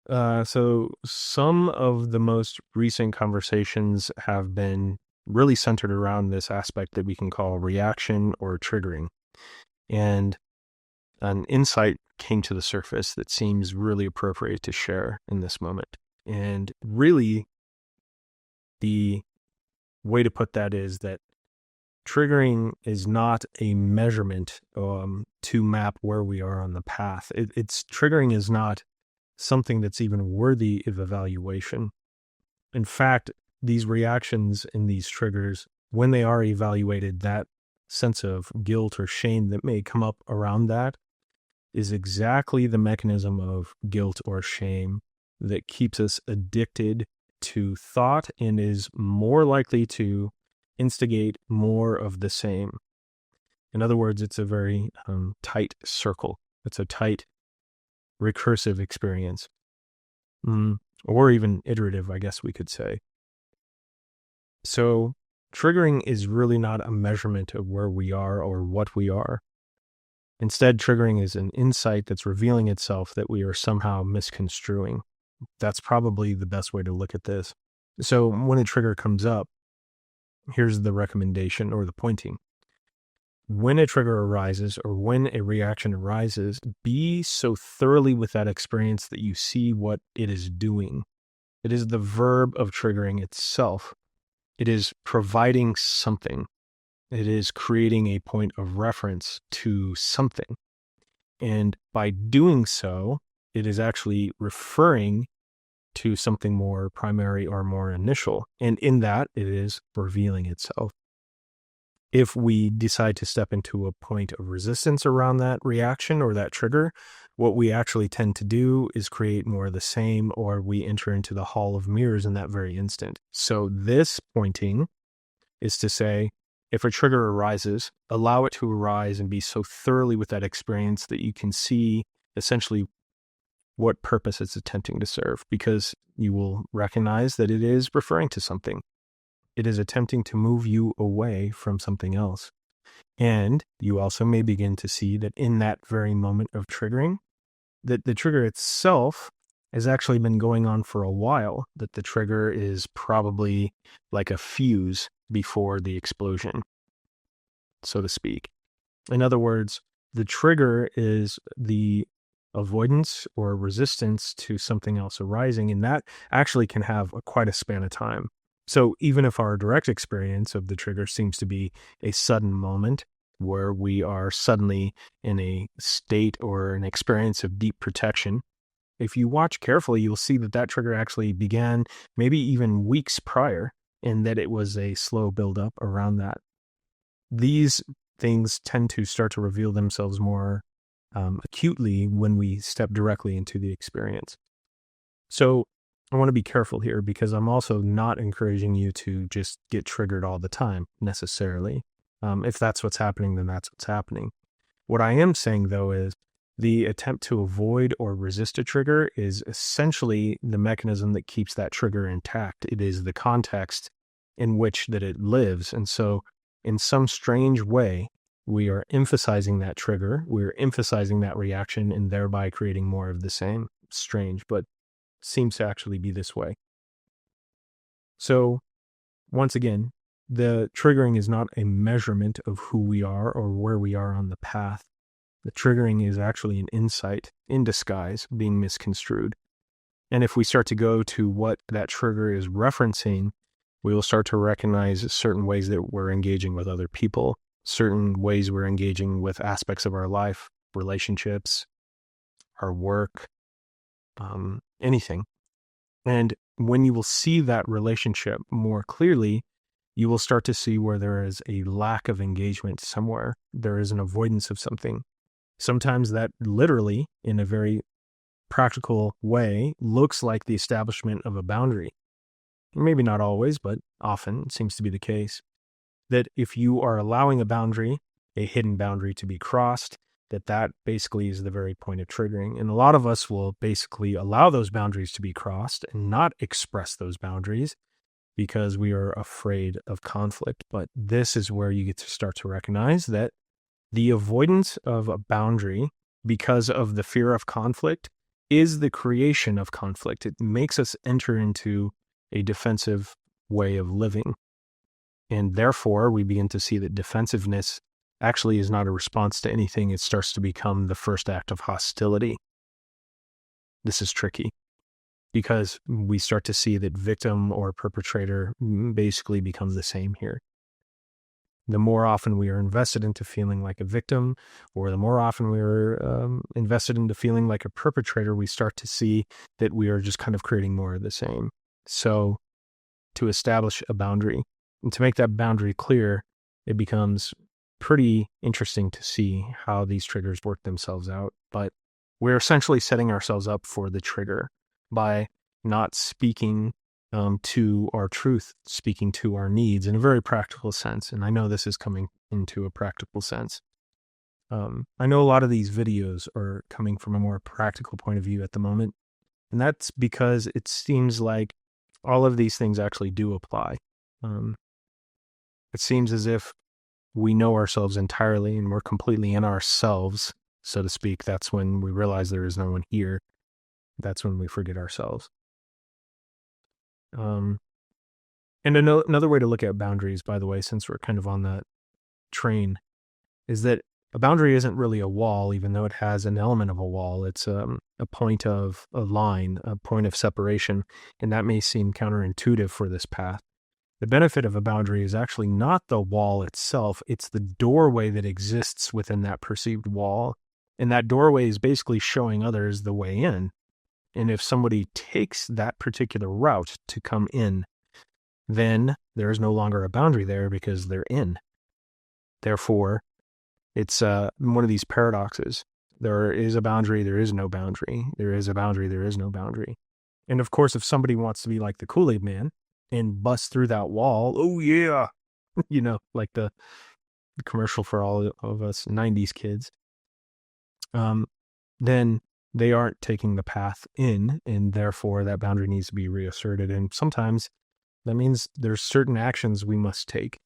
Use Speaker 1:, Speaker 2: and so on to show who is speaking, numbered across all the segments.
Speaker 1: So some of the most recent conversations have been really centered around this aspect that we can call reaction or triggering. And an insight came to the surface that seems really appropriate to share in this moment. And really, the way to put that is that triggering is not a measurement to map where we are on the path. It's triggering is not something that's even worthy of evaluation. In fact, these reactions and these triggers, when they are evaluated, that sense of guilt or shame that may come up around that is exactly the mechanism of guilt or shame that keeps us addicted to thought and is more likely to instigate more of the same. In other words, it's a very tight circle. It's a tight recursive experience, or even iterative, I guess we could say. So triggering is really not a measurement of where we are or what we are. Instead, triggering is an insight that's revealing itself that we are somehow misconstruing. That's probably the best way to look at this. So when a trigger comes up, here's the recommendation or the pointing. When a trigger arises or when a reaction arises, be so thoroughly with that experience that you see what it is doing. It is the verb of triggering itself. It is providing something. It is creating a point of reference to something. And by doing so, it is actually referring to something more primary or more initial. And in that, it is revealing itself. If we decide to step into a point of resistance around that reaction or that trigger, what we actually tend to do is create more of the same, or we enter into the hall of mirrors in that very instant. So this pointing is to say, if a trigger arises, allow it to arise and be so thoroughly with that experience that you can see essentially what purpose it's attempting to serve, because you will recognize that it is referring to something. It is attempting to move you away from something else. And you also may begin to see that in that very moment of triggering, that the trigger itself has actually been going on for a while, that the trigger is probably like a fuse before the explosion, so to speak. In other words, the trigger is the avoidance or resistance to something else arising, and that actually can have quite a span of time. So even if our direct experience of the trigger seems to be a sudden moment where we are suddenly in a state or an experience of deep protection, if you watch carefully, you'll see that that trigger actually began maybe even weeks prior, and that it was a slow buildup around that. These things tend to start to reveal themselves more acutely when we step directly into the experience. So I want to be careful here, because I'm also not encouraging you to just get triggered all the time necessarily. If that's what's happening, then that's what's happening. What I am saying, though, is the attempt to avoid or resist a trigger is essentially the mechanism that keeps that trigger intact. It is the context in which that it lives. And so in some strange way, we are emphasizing that trigger, we're emphasizing that reaction, and thereby creating more of the same. Strange, but seems to actually be this way. So once again, the triggering is not a measurement of who we are or where we are on the path. The triggering is actually an insight in disguise being misconstrued. And if we start to go to what that trigger is referencing, we will start to recognize certain ways that we're engaging with other people, certain ways we're engaging with aspects of our life, relationships, our work, anything. And when you will see that relationship more clearly, you will start to see where there is a lack of engagement somewhere. There is an avoidance of something. Sometimes that literally, in a very practical way, looks like the establishment of a boundary. Maybe not always, but often it seems to be the case. That if you are allowing a boundary, a hidden boundary, to be crossed, that basically is the very point of triggering. And a lot of us will basically allow those boundaries to be crossed and not express those boundaries because we are afraid of conflict. But this is where you get to start to recognize that the avoidance of a boundary because of the fear of conflict is the creation of conflict. It makes us enter into a defensive way of living. And therefore, we begin to see that defensiveness actually is not a response to anything. It starts to become the first act of hostility. This is tricky because we start to see that victim or perpetrator basically become the same here. The more often we are invested into feeling like a victim, or the more often we are invested into feeling like a perpetrator, we start to see that we are just kind of creating more of the same. So to establish a boundary and to make that boundary clear, it becomes pretty interesting to see how these triggers work themselves out. But we're essentially setting ourselves up for the trigger by not speaking to our truth, speaking to our needs in a very practical sense. And I know this is coming into a practical sense. I know a lot of these videos are coming from a more practical point of view at the moment. And that's because it seems like all of these things actually do apply. It seems as if we know ourselves entirely and we're completely in ourselves, so to speak. That's when we realize there is no one here. That's when we forget ourselves. And another way to look at boundaries, by the way, since we're kind of on that train, is that a boundary isn't really a wall, even though it has an element of a wall. It's a point of a line, a point of separation, and that may seem counterintuitive for this path. The benefit of a boundary is actually not the wall itself, it's the doorway that exists within that perceived wall, and that doorway is basically showing others the way in. And if somebody takes that particular route to come in, then there is no longer a boundary there because they're in. Therefore, it's one of these paradoxes. There is a boundary, there is no boundary. There is a boundary, there is no boundary. And of course, if somebody wants to be like the Kool-Aid Man and bust through that wall, oh yeah, like the commercial for all of us 90s kids, then they aren't taking the path in, and therefore that boundary needs to be reasserted. And sometimes that means there's certain actions we must take.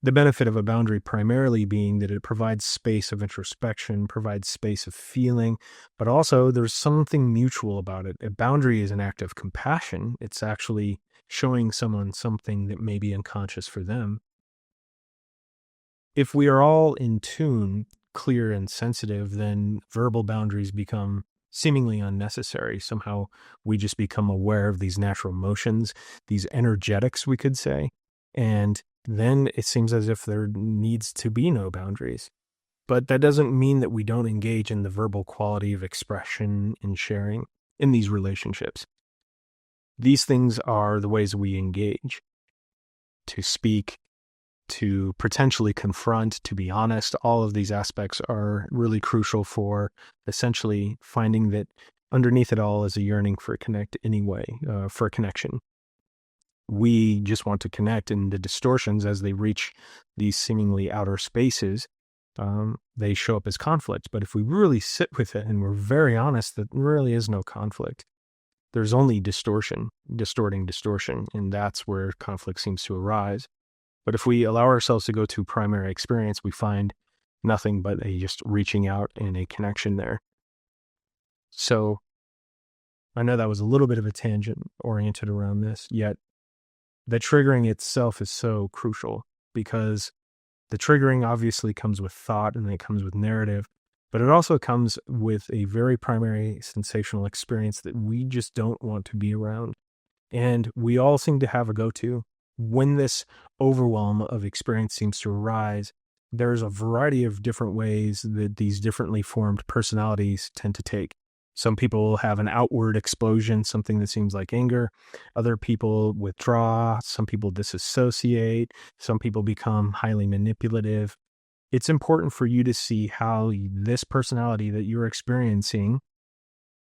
Speaker 1: The benefit of a boundary primarily being that it provides space of introspection, provides space of feeling, but also there's something mutual about it. A boundary is an act of compassion. It's actually showing someone something that may be unconscious for them. If we are all in tune, clear and sensitive, then verbal boundaries become seemingly unnecessary. Somehow we just become aware of these natural motions, these energetics, we could say, and then it seems as if there needs to be no boundaries. But that doesn't mean that we don't engage in the verbal quality of expression and sharing in these relationships. These things are the ways we engage: to speak, to potentially confront, to be honest. All of these aspects are really crucial for essentially finding that underneath it all is a yearning for for connection. We just want to connect, and the distortions, as they reach these seemingly outer spaces, they show up as conflict. But if we really sit with it and we're very honest, that really is no conflict. There's only distortion, distortion, and that's where conflict seems to arise. But if we allow ourselves to go to primary experience, we find nothing but a just reaching out and a connection there. So I know that was a little bit of a tangent oriented around this, yet the triggering itself is so crucial, because the triggering obviously comes with thought and it comes with narrative, but it also comes with a very primary sensational experience that we just don't want to be around. And we all seem to have a go-to. When this overwhelm of experience seems to arise, there's a variety of different ways that these differently formed personalities tend to take. Some people have an outward explosion, something that seems like anger. Other people withdraw. Some people disassociate. Some people become highly manipulative. It's important for you to see how this personality that you're experiencing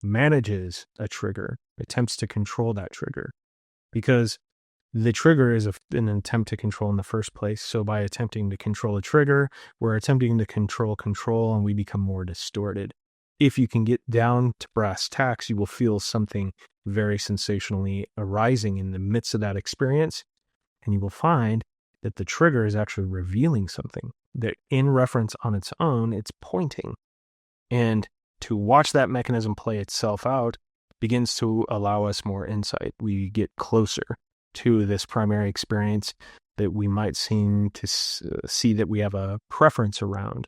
Speaker 1: manages a trigger, attempts to control that trigger, because the trigger is an attempt to control in the first place. So by attempting to control a trigger, we're attempting to control, and we become more distorted. If you can get down to brass tacks, you will feel something very sensationally arising in the midst of that experience. And you will find that the trigger is actually revealing something that, in reference on its own, it's pointing. And to watch that mechanism play itself out begins to allow us more insight. We get closer to this primary experience that we might seem to see that we have a preference around.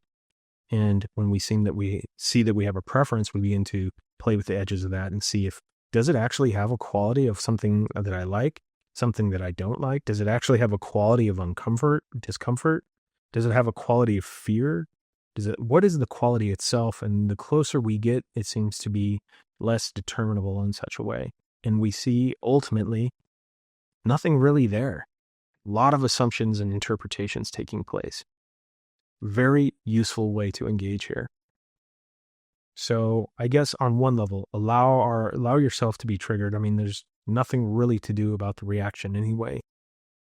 Speaker 1: And when we see that we have a preference, we begin to play with the edges of that and see if, does it actually have a quality of something that I like, something that I don't like? Does it actually have a quality of discomfort? Does it have a quality of fear? What is the quality itself? And the closer we get, it seems to be less determinable in such a way. And we see ultimately nothing really there. A lot of assumptions and interpretations taking place. Very useful way to engage here. So I guess on one level, allow yourself to be triggered. I mean, there's nothing really to do about the reaction anyway.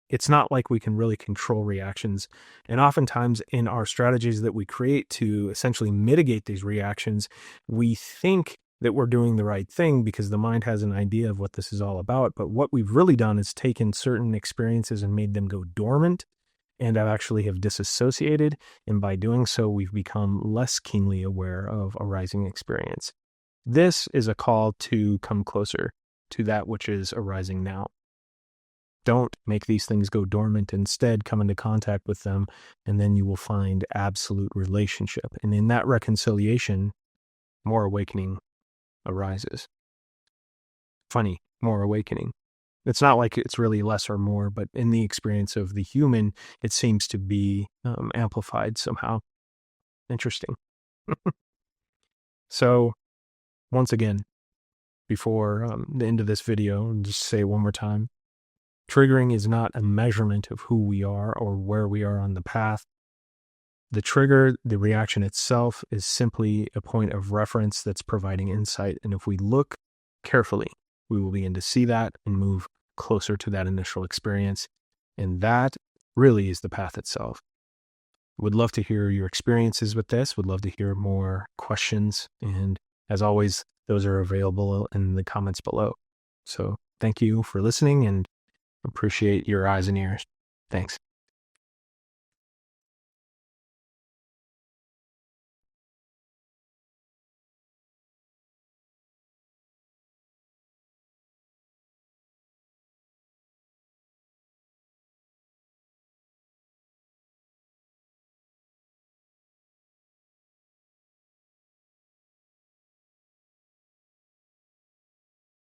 Speaker 1: It's not like we can really control reactions. And oftentimes in our strategies that we create to essentially mitigate these reactions, we think that we're doing the right thing because the mind has an idea of what this is all about. But what we've really done is taken certain experiences and made them go dormant and actually have disassociated. And by doing so, we've become less keenly aware of arising experience. This is a call to come closer to that which is arising now. Don't make these things go dormant. Instead, come into contact with them, and then you will find absolute relationship. And in that reconciliation, more awakening arises. Funny, more awakening. It's not like it's really less or more, but in the experience of the human, it seems to be amplified somehow. Interesting. So, once again, before the end of this video, and just say it one more time, triggering is not a measurement of who we are or where we are on the path. The trigger, the reaction itself, is simply a point of reference that's providing insight. And if we look carefully, we will begin to see that and move closer to that initial experience. And that really is the path itself. Would love to hear your experiences with this. Would love to hear more questions. And as always, those are available in the comments below. So thank you for listening and appreciate your eyes and ears. Thanks.